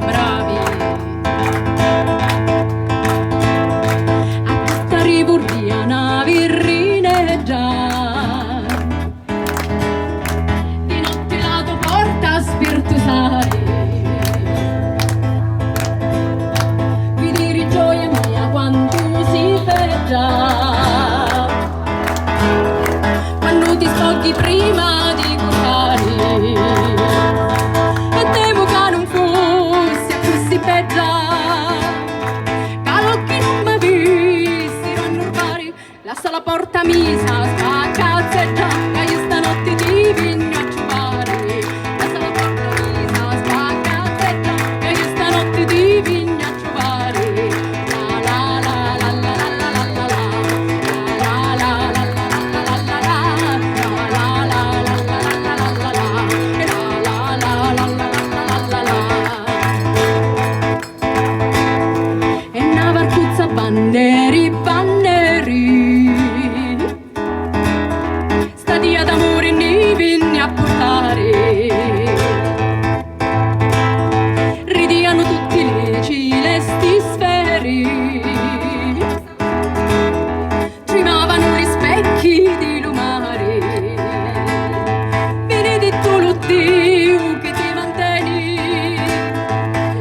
Bravi. A questa riburriana virrineggia, di notte la tua porta spirtusare. Vi diri gioia mia quanto si feggia, quando ti spogli prima di cucare. E temo che non fosse così peggia, che l'occhi non mi vissero a nurbare. Lascia la porta misa, scacazzeggia, che io stanotte ti vigno a ciubare. Lascia la porta misa, scacazzeggia, che io stanotte ti vigno a ciubare. La la la la la la la la la, la la la la la la la la, la la la la la la la la, la la la la la la la. E una varcuzza banneri, banneri, stadia d'amore ne vinni a portare. Ridiano tutti le celesti sferi, tremavano gli specchi di lumare. Benedetto lo Dio che ti mantieni,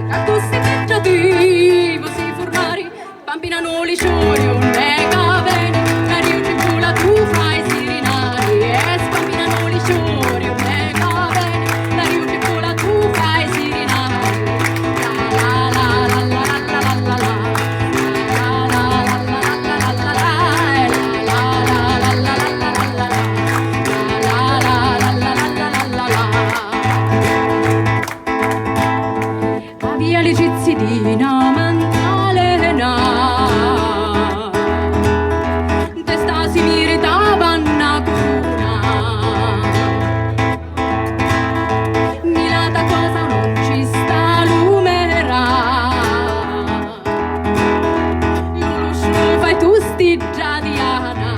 che a questi peggiativo si formari. Bambinano li ciori, un mega bene, Mario Cipula tu fai sirinari. E bambinano li ciori, un mega bene, Mario Cipula tu fai sirinari. La la la la la la la la la, la la la la la la la la, la la la la la la la la, la la la la la la la. A via le Cizzidina Mantalena, testa si meritava una corona. Milata cosa non ci sta lumera, lo fai tu sti già Diana.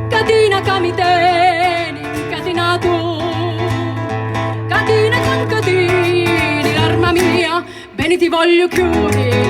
Catina camiteni incatinato, catina con catini, l'arma mia, bene ti voglio chiudere.